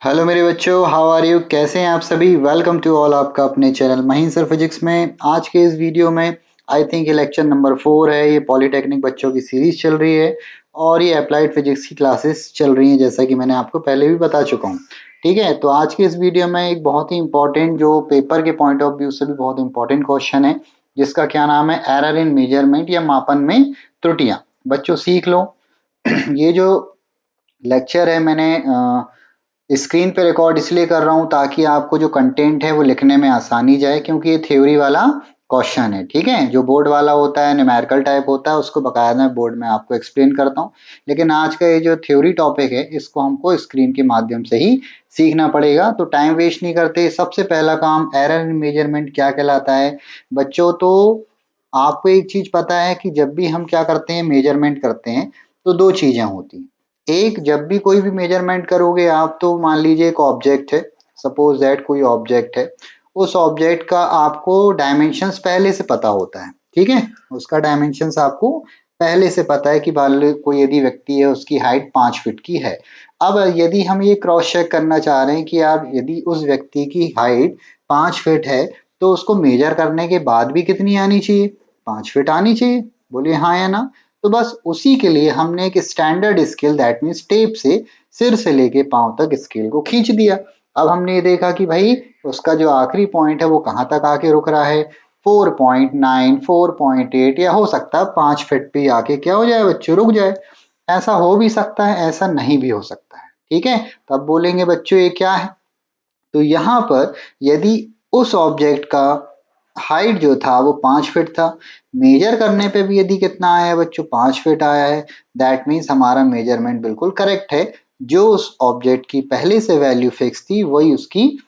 Hello मेरे बच्चों, how are you? कैसे हैं आप सभी? वेलकम टू ऑल आपका अपने चैनल महीन सर फिजिक्स में। आज के इस वीडियो में आई थिंक ये लेक्चर नंबर 4 है। ये पॉलीटेक्निक बच्चों की सीरीज चल रही है और ये अप्लाइड फिजिक्स की क्लासेस चल रही हैं, जैसा कि मैंने आपको पहले भी बता चुका हूँ। ठीक है, तो आज के इस वीडियो में एक बहुत ही इंपॉर्टेंट, जो पेपर के पॉइंट ऑफ व्यू से भी बहुत इंपॉर्टेंट क्वेश्चन है, जिसका क्या नाम है, एरर इन मेजरमेंट या मापन में त्रुटियां। बच्चों सीख लो। ये जो लेक्चर है मैंने स्क्रीन पे रिकॉर्ड इसलिए कर रहा हूँ ताकि आपको जो कंटेंट है वो लिखने में आसानी जाए, क्योंकि ये थ्योरी वाला क्वेश्चन है। ठीक है, जो बोर्ड वाला होता है, न्यूमेरिकल टाइप होता है, उसको बकायदा बोर्ड में आपको एक्सप्लेन करता हूँ। लेकिन आज का ये जो थ्योरी टॉपिक है, इसको हमको स्क्रीन के माध्यम से ही सीखना पड़ेगा। तो टाइम वेस्ट नहीं करते, सबसे पहला काम एरर इन मेजरमेंट क्या कहलाता है बच्चों। तो आपको एक चीज पता है कि जब भी हम क्या करते हैं, मेजरमेंट करते हैं, तो दो चीजें होती हैं। एक, जब भी कोई भी मेजरमेंट करोगे आप, तो मान लीजिए एक ऑब्जेक्ट है, सपोज दैट कोई ऑब्जेक्ट है। उस ऑब्जेक्ट का आपको डायमेंशंस पहले से पता होता है। ठीक है, उसका डायमेंशंस आपको पहले से पता है कि कोई यदि व्यक्ति है, उसकी हाइट 5 फीट की है। अब यदि हम ये क्रॉस चेक करना चाह रहे हैं कि यार यदि उस व्यक्ति की हाइट 5 फीट है, तो उसको मेजर करने के बाद भी कितनी आनी चाहिए? 5 फीट आनी चाहिए। बोलिए हाँ या ना। तो बस उसी के लिए हमने एक standard scale, that means tape से सिर से लेके पांव तक स्केल को खींच दिया। अब हमने ये देखा कि भाई उसका जो आखिरी पॉइंट है वो कहाँ तक आके रुक रहा है, 4.9, 4.8, या हो सकता है 5 फीट पे आके क्या हो जाए बच्चों, रुक जाए। ऐसा हो भी सकता है, ऐसा नहीं भी हो सकता है। ठीक है, तब बोलेंगे बच्चों ये क्या है। तो यहाँ पर यदि उस ऑब्जेक्ट का हाइट जो था वो 5 फीट था, मेजर करने पे भी यदि कितना आया है बच्चों, 5 फीट आया है, दैट मीन्स हमारा मेजरमेंट बिल्कुल करेक्ट है। जो उस ऑब्जेक्ट की पहले से वैल्यू फिक्स थी, वही उसकी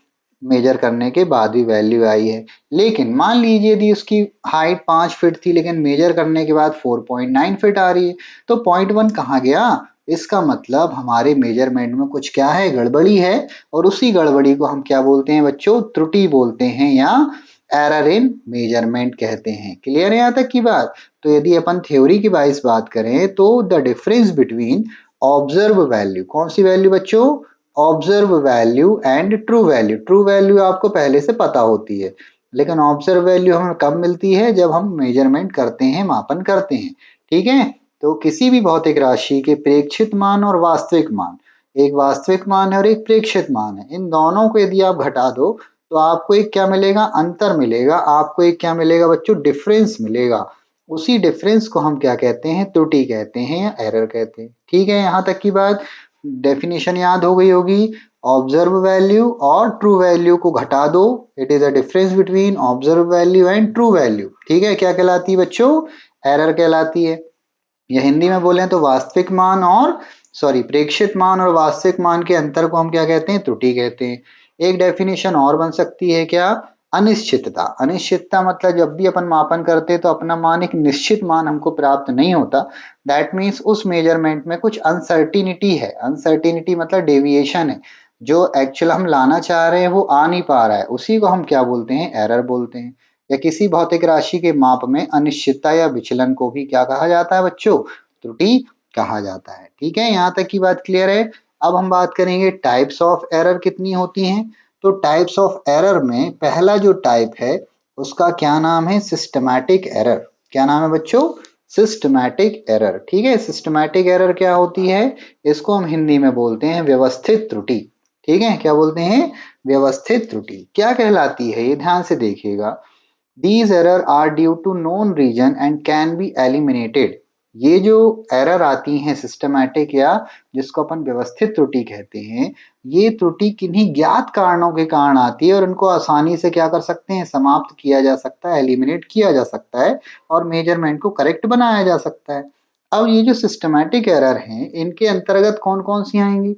मेजर करने के बाद भी वैल्यू आई है। लेकिन मान लीजिए यदि उसकी हाइट 5 फीट थी, लेकिन मेजर करने के बाद 4.9 फीट आ रही है, तो 0.1 कहाँ गया? इसका मतलब हमारे मेजरमेंट में कुछ क्या है, गड़बड़ी है। और उसी गड़बड़ी को हम क्या बोलते हैं बच्चों, त्रुटि बोलते हैं, या एरर इन मेजरमेंट कहते हैं। क्लियर है यहाँ तक की बात? तो यदि अपन थ्योरी की वाइज बात करें, तो the difference between observe value, कौन सी वैल्यू बच्चों? Observe value and true value. True value आपको पहले से पता होती है, लेकिन ऑब्जर्व वैल्यू हमें कब मिलती है? जब हम मेजरमेंट करते हैं, मापन करते हैं। ठीक है, तो किसी भी भौतिक राशि के प्रेक्षित मान और वास्तविक मान, एक वास्तविक मान है और एक प्रेक्षित मान है, इन दोनों को यदि आप घटा दो, तो आपको एक क्या मिलेगा? अंतर मिलेगा। आपको एक क्या मिलेगा बच्चों? डिफरेंस मिलेगा। उसी डिफरेंस को हम क्या कहते हैं? त्रुटि कहते हैं या एरर कहते हैं। ठीक है, यहाँ तक की बात। डेफिनेशन याद हो गई होगी। ऑब्जर्व वैल्यू और ट्रू वैल्यू को घटा दो, it is a difference between observe value and true value. ठीक है, क्या कहलाती है बच्चों? एरर कहलाती है। या हिंदी में बोले तो वास्तविक मान और प्रेक्षित मान और वास्तविक मान के अंतर को हम क्या कहते हैं? त्रुटि कहते हैं। एक डेफिनेशन और बन सकती है क्या? अनिश्चितता। अनिश्चितता मतलब जब भी अपन मापन करते हैं तो अपना मान एक निश्चित मान हमको प्राप्त नहीं होता। दैट मीन्स उस मेजरमेंट में कुछ अनसर्टिनिटी है। अनसर्टिनिटी मतलब डेविएशन है, जो एक्चुअल हम लाना चाह रहे हैं वो आ नहीं पा रहा है, उसी को हम क्या बोलते हैं? एरर बोलते हैं। या किसी भौतिक राशि के माप में अनिश्चितता या विचलन को भी क्या कहा जाता है बच्चों? त्रुटि कहा जाता है। ठीक है, यहाँ तक की बात क्लियर है। अब हम बात करेंगे टाइप्स ऑफ एरर कितनी होती हैं। तो टाइप्स ऑफ एरर में पहला जो टाइप है उसका क्या नाम है? Systematic error. क्या नाम है बच्चों? Systematic error. ठीक है, सिस्टमैटिक एरर क्या होती है? इसको हम हिंदी में बोलते हैं व्यवस्थित त्रुटि। ठीक है, क्या बोलते हैं? व्यवस्थित त्रुटि। क्या कहलाती है ये ध्यान से देखिएगा। These error are due to known region and can be eliminated। ये जो एरर आती हैं सिस्टमैटिक, या जिसको अपन व्यवस्थित त्रुटि कहते हैं, ये त्रुटि किन्हीं ज्ञात कारणों के कारण आती है और उनको आसानी से क्या कर सकते हैं? समाप्त किया जा सकता है, एलिमिनेट किया जा सकता है और मेजरमेंट को करेक्ट बनाया जा सकता है। अब ये जो सिस्टमैटिक एरर हैं, इनके अंतर्गत कौन कौन सी आएंगी?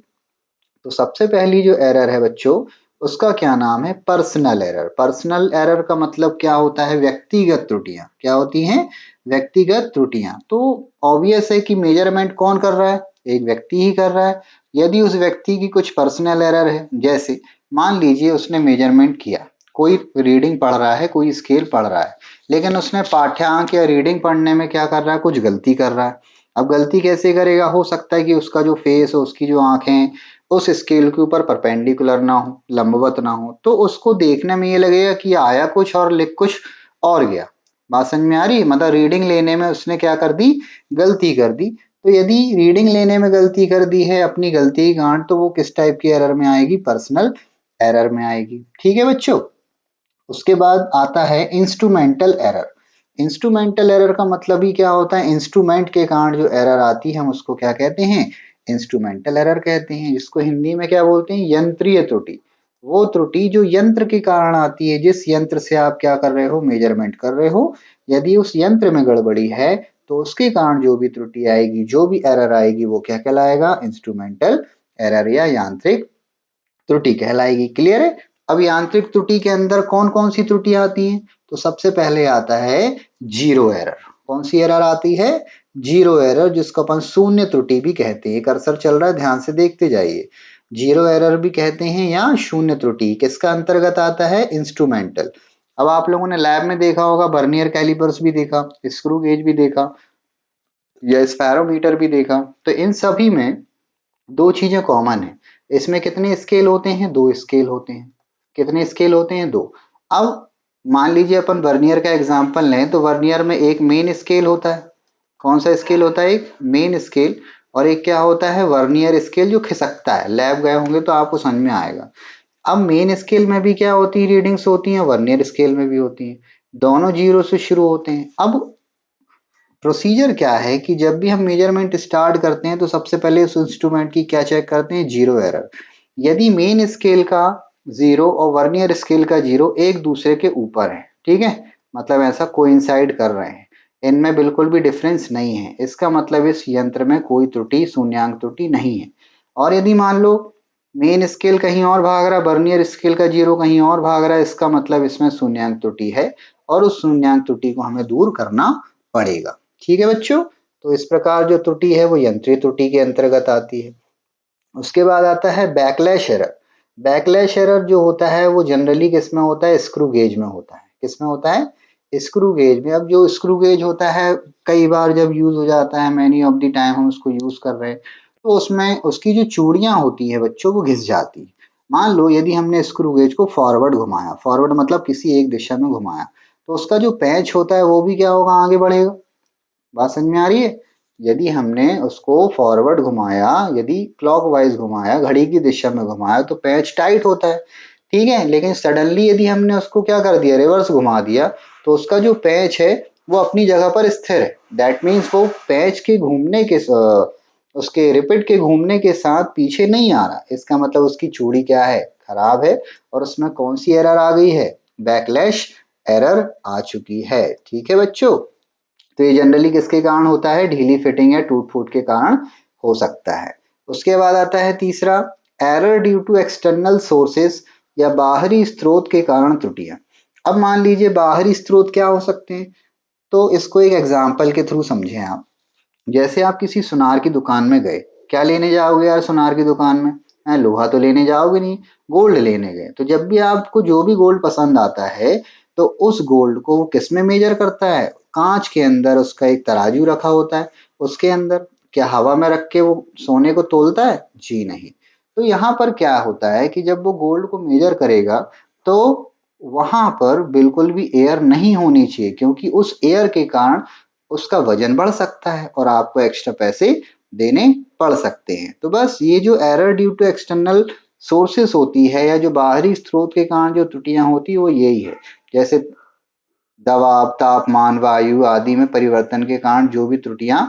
तो सबसे पहली जो एरर है बच्चों, उसका क्या नाम है? Personal error. पर्सनल एरर का मतलब क्या होता है? व्यक्तिगत त्रुटियां। क्या होती हैं? व्यक्तिगत त्रुटियां। तो ऑब्वियस है कि मेजरमेंट कौन कर रहा है? एक व्यक्ति ही कर रहा है। यदि उस व्यक्ति की कुछ पर्सनल एरर है, जैसे मान लीजिए उसने मेजरमेंट किया, कोई रीडिंग पढ़ रहा है, कोई स्केल पढ़ रहा है, लेकिन उसने पाठ्यांक या रीडिंग पढ़ने में क्या कर रहा है? कुछ गलती कर रहा है। अब गलती कैसे करेगा, हो सकता है कि उसका जो फेस हो, उसकी जो आंखें उस स्केल के ऊपर परपेंडिकुलर ना हो, लंबवत ना हो, तो उसको देखने में ये लगेगा कि आया कुछ और लिख कुछ और गया। बात समझ में आ रही है? मतलब रीडिंग लेने में उसने क्या कर दी, गलती कर दी। तो यदि रीडिंग लेने में गलती कर दी है, अपनी गलती की गांठ, तो वो किस टाइप की एरर में आएगी, पर्सनल एरर में आएगी। ठीक है बच्चों। उसके बाद आता है इंस्ट्रूमेंटल एरर। इंस्ट्रूमेंटल एरर का मतलब ही क्या होता है, इंस्ट्रूमेंट के कारण जो एरर आती है हम उसको क्या कहते हैं, इंस्ट्रूमेंटल एरर कहते हैं, जिसको हिंदी में क्या बोलते हैं, यंत्रीय त्रुटि। वो त्रुटि जो यंत्र के कारण आती है, जिस यंत्र से आप क्या कर रहे हो, मेजरमेंट कर रहे हो, यदि उस यंत्र में गड़बड़ी है तो उसके कारण जो भी त्रुटि आएगी, जो भी एरर आएगी, वो क्या कहलाएगा, इंस्ट्रूमेंटल एरर या यांत्रिक त्रुटि कहलाएगी। क्लियर है? अब यांत्रिक त्रुटि के अंदर कौन कौन सी त्रुटि आती है, तो सबसे पहले आता है जीरो एरर। कौन सी एरर आती है, जीरो एरर, जिसको अपन शून्य त्रुटि भी कहते हैं। कर्सर चल रहा है, ध्यान से देखते जाइए। जीरो एरर भी कहते हैं या शून्य त्रुटि, किसका अंतर्गत आता है, इंस्ट्रूमेंटल। अब आप लोगों ने लैब में देखा होगा, वर्नियर कैलिपर्स भी देखा, स्क्रू गेज भी देखा, या स्पैरोमीटर भी देखा, तो इन सभी में दो चीजें कॉमन है। इसमें कितने स्केल होते हैं, दो स्केल होते हैं। कितने स्केल होते हैं, दो। अब मान लीजिए अपन वर्नियर का एग्जांपल लें, तो वर्नियर में एक मेन स्केल होता है। कौन सा स्केल होता है, एक मेन स्केल, और एक क्या होता है, वर्नियर स्केल, जो खिसकता है। लैब गए होंगे तो आपको समझ में आएगा। अब मेन स्केल में भी क्या होती है, रीडिंग्स होती हैं, वर्नियर स्केल में भी होती हैं। दोनों जीरो से शुरू होते हैं। अब प्रोसीजर क्या है कि जब भी हम मेजरमेंट स्टार्ट करते हैं तो सबसे पहले उस इंस्ट्रूमेंट की क्या चेक करते हैं, जीरो एरर। यदि मेन स्केल का जीरो और वर्नियर स्केल का जीरो एक दूसरे के ऊपर है, ठीक है, मतलब ऐसा कोइंसाइड कर रहे हैं, इनमें बिल्कुल भी डिफरेंस नहीं है, इसका मतलब इस यंत्र में कोई त्रुटि, शून्यांक त्रुटि नहीं है। और यदि मान लो मेन स्केल कहीं और भाग रहा है, वर्नियर स्केल का जीरो कहीं और भाग रहा है, इसका मतलब इसमें शून्यांक त्रुटि है, और उस शून्यांक त्रुटि को हमें दूर करना पड़ेगा। ठीक है बच्चों। तो इस प्रकार जो त्रुटि है वो यंत्रीय त्रुटि के अंतर्गत आती है। उसके बाद आता है बैकलैश एरर। बैकलैश एरर जो होता है वो जनरली किस में होता है, स्क्रू गेज में होता है। किस में होता है, स्क्रू गेज में। अब जो स्क्रू गेज होता है, कई बार जब यूज हो जाता है, मैनी ऑफ द टाइम हम उसको यूज कर रहे हैं, तो उसमें उसकी जो चूड़ियां होती है बच्चों, वो घिस जाती है। मान लो यदि हमने स्क्रू गेज को फॉरवर्ड घुमाया, फॉरवर्ड मतलब किसी एक दिशा में घुमाया, तो उसका जो पैच होता है वो भी क्या होगा, आगे बढ़ेगा। बात समझ में आ रही है? यदि हमने उसको फॉरवर्ड घुमाया, यदि क्लॉकवाइज घुमाया, घड़ी की दिशा में घुमाया, तो पैच टाइट होता है, ठीक है। लेकिन सडनली यदि हमने उसको क्या कर दिया, रिवर्स घुमा दिया, तो उसका जो पैच है वो अपनी जगह पर स्थिर है। दैट मीन्स वो पैच के घूमने के उसके रिपिट के घूमने के साथ पीछे नहीं आ रहा। इसका मतलब उसकी चूड़ी क्या है, खराब है, और उसमें कौन सी एरर आ गई है, बैकलैश एरर आ चुकी है। ठीक है बच्चों। तो ये जनरली किसके कारण होता है, ढीली फिटिंग या टूट फूट के कारण हो सकता है। उसके बाद आता है तीसरा, error due to external sources, या बाहरी स्रोत के कारण त्रुटियां। अब मान लीजिए बाहरी स्रोत क्या हो सकते हैं, तो इसको एक एग्जाम्पल के थ्रू समझें आप। जैसे आप किसी सुनार की दुकान में गए, क्या लेने जाओगे यार सुनार की दुकान में, लोहा तो लेने जाओगे नहीं, गोल्ड लेने गए। तो जब भी आपको जो भी गोल्ड पसंद आता है, तो उस गोल्ड को वो किस में मेजर करता है, कांच के अंदर उसका एक तराजू रखा होता है, उसके अंदर। क्या हवा में रख के वो सोने को तोलता है, जी नहीं। तो यहाँ पर क्या होता है कि जब वो गोल्ड को मेजर करेगा, तो वहां पर बिल्कुल भी एयर नहीं होनी चाहिए, क्योंकि उस एयर के कारण उसका वजन बढ़ सकता है और आपको एक्स्ट्रा पैसे देने पड़ सकते हैं। तो बस ये जो error due to external sources होती है, या जो बाहरी स्रोत के कारण जो त्रुटियां होती है, वो यही है। जैसे दबाव, तापमान, वायु आदि में परिवर्तन के कारण जो भी त्रुटियां,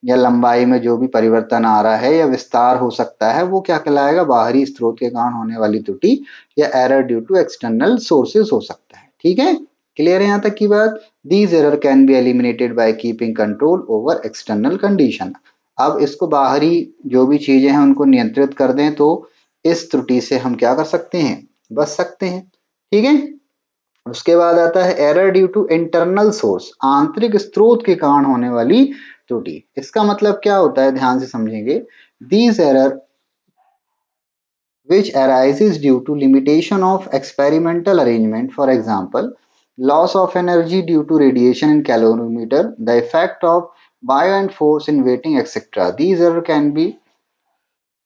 या लंबाई में जो भी परिवर्तन आ रहा है या विस्तार हो सकता है, वो क्या कहलाएगा, बाहरी स्रोत के कारण होने वाली त्रुटि या error due to external sources हो सकता है। ठीक है, क्लियर है यहाँ तक की बात। These error can be eliminated by keeping control over external condition. अब इसको बाहरी जो भी चीजें हैं उनको नियंत्रित कर दें, तो इस त्रुटि से हम क्या कर सकते हैं, बच सकते हैं। ठीक है। उसके बाद आता है error due to internal source, आंतरिक स्रोत के कारण होने वाली त्रुटि। इसका मतलब क्या होता है, ध्यान से समझेंगे। These error which arises due to limitation of experimental arrangement, for example loss of energy due to radiation in calorimeter, the effect of bio and force in waiting etcetera these error can be.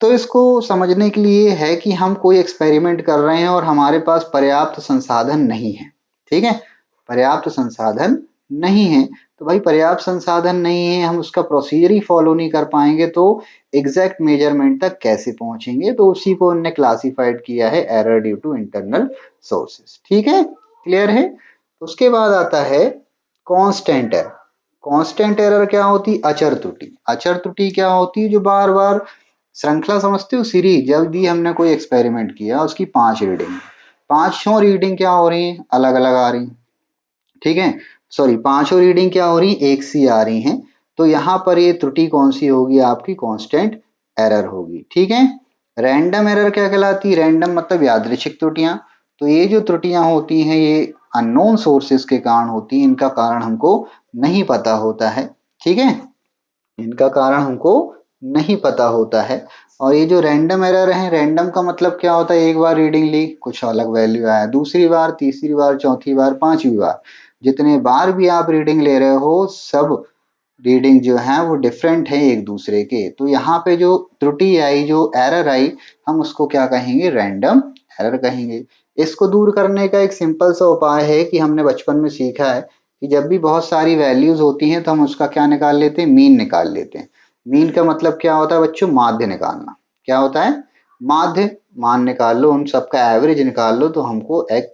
तो इसको समझने के लिए है कि हम कोई experiment कर रहे हैं और हमारे पास पर्याप्त संसाधन नहीं है, ठीक है, पर्याप्त संसाधन नहीं है। तो भाई पर्याप्त संसाधन नहीं है, हम उसका प्रोसीजर ही फॉलो नहीं कर पाएंगे तो एग्जैक्ट मेजरमेंट तक कैसे पहुंचेंगे, तो उसी को उन्होंने क्लासिफाइड किया है error due to internal sources, ठीक है, क्लियर है। उसके बाद आता है कांस्टेंट एरर। कांस्टेंट एरर क्या होती, अचर त्रुटि। अचर त्रुटि क्या होती है, जो बार बार श्रृंखला समझते हो, सीरीज, जब भी हमने कोई एक्सपेरिमेंट किया उसकी 5 रीडिंग, पांचों रीडिंग क्या हो रही है, अलग अलग आ रही, ठीक है, सॉरी पांचों रीडिंग क्या हो रही, एक सी आ रही हैं। तो यहाँ पर ये त्रुटि कौन सी होगी, आपकी कांस्टेंट एरर होगी, ठीक है। रैंडम एरर क्या कहलाती, रैंडम मतलब यादृच्छिक त्रुटियां। तो ये जो त्रुटियां होती हैं ये अननोन सोर्सेस के कारण होती हैं, इनका कारण हमको नहीं पता होता है, ठीक है, इनका कारण हमको नहीं पता होता है। और ये जो रैंडम एरर है, रैंडम का मतलब क्या होता है, एक बार रीडिंग ली कुछ अलग वैल्यू आया, दूसरी बार, तीसरी बार, चौथी बार, पांचवी बार, जितने बार भी आप रीडिंग ले रहे हो सब रीडिंग जो है वो डिफरेंट है एक दूसरे के। तो यहाँ पे जो त्रुटि आई, जो एरर आई, हम उसको क्या कहेंगे, रैंडम एरर कहेंगे। इसको दूर करने का एक सिंपल सा उपाय है कि हमने बचपन में सीखा है कि जब भी बहुत सारी वैल्यूज होती हैं तो हम उसका क्या निकाल लेते हैं, मीन निकाल लेते हैं। मीन का मतलब क्या होता है बच्चों, माध्य निकालना। क्या होता है, माध्य, मान निकाल लो, उन सबका एवरेज निकाल लो तो हमको एक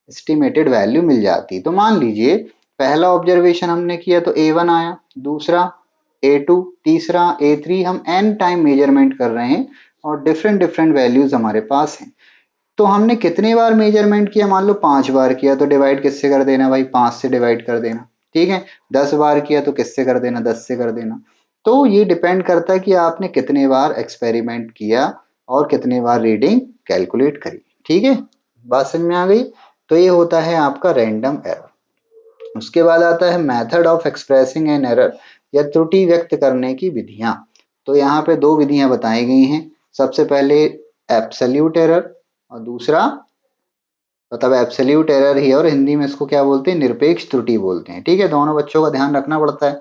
एस्टिमेटेड वैल्यू मिल जाती। तो मान लीजिए पहला ऑब्जर्वेशन हमने किया तो A1 आया, दूसरा A2, तीसरा A3, हम n टाइम मेजरमेंट कर रहे हैं और डिफरेंट डिफरेंट वैल्यूज हमारे पास हैं। तो हमने कितने बार मेजरमेंट किया, मान लो 5 बार किया तो डिवाइड किससे कर देना भाई, 5 से डिवाइड कर देना, ठीक है। 10 बार किया तो किससे कर देना, 10 से कर देना। तो ये डिपेंड करता है कि आपने कितने बार एक्सपेरिमेंट किया और कितने बार रीडिंग कैलकुलेट करी, ठीक है, बात समझ में आ गई। तो ये होता है आपका रैंडम एरर। उसके बाद आता है method of expressing an error, या त्रुटि व्यक्त करने की विधियां। तो यहाँ पे दो विधियां बताई गई हैं। सबसे पहले एब्सोल्यूट एरर, और दूसरा मतलब एब्सोल्यूट एरर ही है और हिंदी में इसको क्या बोलते हैं, निरपेक्ष त्रुटि बोलते हैं, ठीक है, दोनों बच्चों का ध्यान रखना पड़ता है।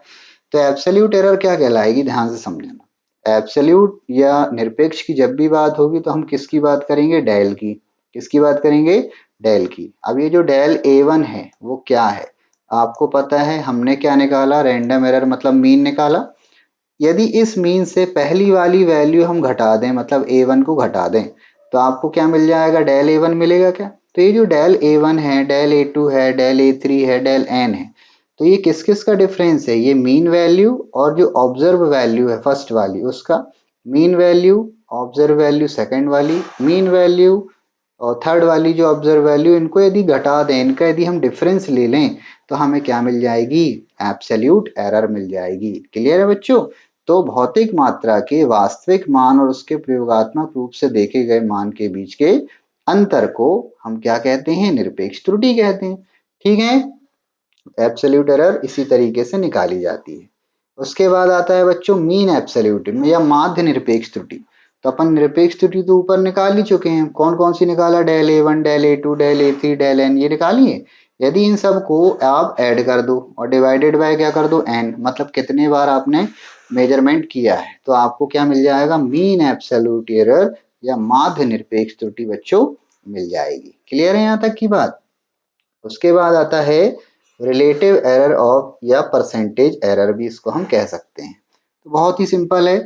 तो एब्सोल्यूट एरर क्या कहलाएगी, ध्यान से समझना। एब्सोल्यूट या निरपेक्ष की जब भी बात होगी तो हम किसकी बात करेंगे, डेल की। किसकी बात करेंगे, डेल की। अब ये जो डेल A1 है वो क्या है, आपको पता है, हमने क्या निकाला, रैंडम एरर मतलब मीन निकाला। यदि इस मीन से पहली वाली वैल्यू हम घटा दें, मतलब A1 को घटा दें, तो आपको क्या मिल जाएगा, डेल A1 मिलेगा क्या। तो ये जो डेल A1 है, डेल A2 है, डेल A3 है, डेल n है, तो ये किस किस का डिफरेंस है, ये मीन वैल्यू और जो ऑब्जर्व वैल्यू है फर्स्ट वाली उसका, mean value, observe value second वाली, मीन वैल्यू और थर्ड वाली जो ऑब्जर्व वैल्यू, इनको यदि घटा दें, इनका यदि हम डिफरेंस ले लें तो हमें क्या मिल जाएगी, एब्सोल्यूट एरर मिल जाएगी। क्लियर है बच्चों। तो भौतिक मात्रा के वास्तविक मान और उसके प्रयोगात्मक रूप से देखे गए मान के बीच के अंतर को हम क्या कहते हैं, निरपेक्ष त्रुटि कहते हैं, ठीक है। एब्सोल्यूट एरर इसी तरीके से निकाली जाती है। उसके बाद आता है बच्चों मीन एब्सोल्यूट या माध्य निरपेक्ष त्रुटि। तो अपन निरपेक्ष त्रुटि तो ऊपर निकाल ही चुके हैं, कौन कौन सी निकाला, del A1, del A2, del A3, del n, ये निकाली है। यदि इन सब को आप ऐड कर दो और डिवाइडेड बाय क्या कर दो, n, मतलब कितने बार आपने मेजरमेंट किया है, तो आपको क्या मिल जाएगा, मीन एब्सोल्यूट एरर या माध्य निरपेक्ष त्रुटि बच्चों मिल जाएगी। क्लियर है यहाँ तक की बात। उसके बाद आता है रिलेटिव एरर ऑफ, या परसेंटेज एरर भी इसको हम कह सकते हैं। तो बहुत ही सिंपल है।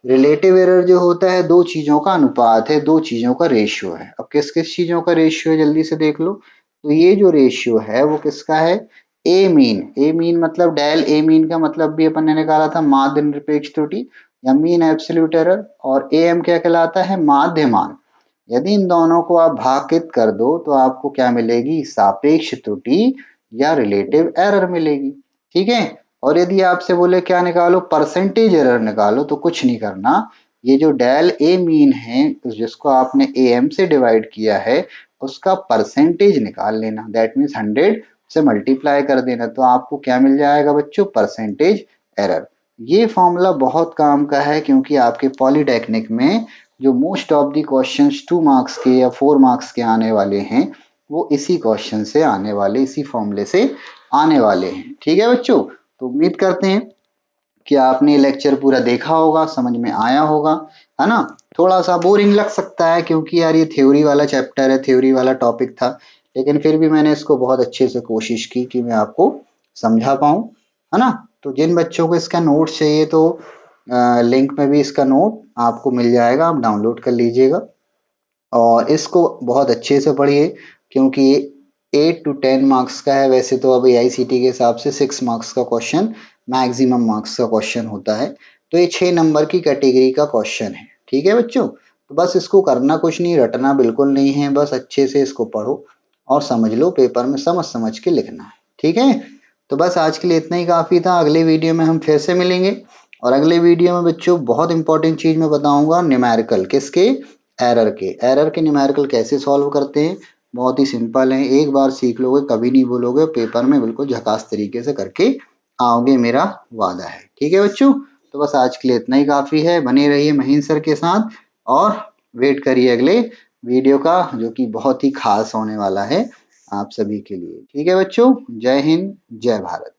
रिलेटिव एरर जो होता है दो चीजों का अनुपात है, दो चीजों का रेशियो है। अब किस किस चीजों का रेशियो है जल्दी से देख लो। तो ये जो रेशियो है वो किसका है, ए मीन। ए मीन मतलब डेल ए मीन का मतलब भी अपन ने निकाला था माध्य निरपेक्ष त्रुटि या मीन एब्सोल्यूट एरर, और ए एम क्या कहलाता है, माध्य मान। यदि इन दोनों को आप भागित कर दो तो आपको क्या मिलेगी, सापेक्ष त्रुटि या रिलेटिव एरर मिलेगी, ठीक है। और यदि आपसे बोले क्या निकालो, परसेंटेज एरर निकालो, तो कुछ नहीं करना, ये जो डेल ए मीन है जिसको आपने ए एम से डिवाइड किया है उसका परसेंटेज निकाल लेना, दैट मीन्स 100 से मल्टीप्लाई कर देना, तो आपको क्या मिल जाएगा बच्चों, परसेंटेज एरर। ये फॉर्मूला बहुत काम का है क्योंकि आपके पॉलीटेक्निक में जो most of the questions 2 marks के या 4 मार्क्स के आने वाले हैं वो इसी क्वेश्चन से आने वाले, इसी फॉर्मूले से आने वाले हैं, ठीक है बच्चों। तो उम्मीद करते हैं कि आपने लेक्चर पूरा देखा होगा, समझ में आया होगा, है ना। थोड़ा सा बोरिंग लग सकता है क्योंकि यार ये थ्योरी वाला चैप्टर है, थ्योरी वाला टॉपिक था, लेकिन फिर भी मैंने इसको बहुत अच्छे से कोशिश की कि मैं आपको समझा पाऊँ, है ना। तो जिन बच्चों को इसका नोट चाहिए तो लिंक में भी इसका नोट आपको मिल जाएगा, आप डाउनलोड कर लीजिएगा और इसको बहुत अच्छे से पढ़िए क्योंकि ये 8 to 10 मार्क्स का है। वैसे तो अब एआईसीटी के हिसाब से 6 मार्क्स का क्वेश्चन, मैक्सिमम मार्क्स का क्वेश्चन होता है, तो ये 6 नंबर की कैटेगरी का क्वेश्चन है। ठीक है बच्चों, तो बस इसको करना कुछ नहीं, रटना बिल्कुल नहीं है, बस अच्छे से इसको पढ़ो और समझ लो, पेपर में समझ समझ के लिखना है। ठीक है, तो बस आज के लिए इतना ही काफ़ी था। अगले वीडियो में हम फिर से मिलेंगे और अगले वीडियो में बच्चों बहुत इंपॉर्टेंट चीज़ मैं बताऊंगा, न्यूमेरिकल। किसके? एरर के न्यूमेरिकल कैसे सॉल्व करते हैं, बहुत ही सिंपल है, एक बार सीख लोगे कभी नहीं बोलोगे, पेपर में बिल्कुल झकास तरीके से करके आओगे, मेरा वादा है। ठीक है बच्चों, तो बस आज के लिए इतना ही काफ़ी है। बने रहिए महीन सर के साथ और वेट करिए अगले वीडियो का जो कि बहुत ही खास होने वाला है आप सभी के लिए। ठीक है बच्चों, जय हिंद, जय भारत।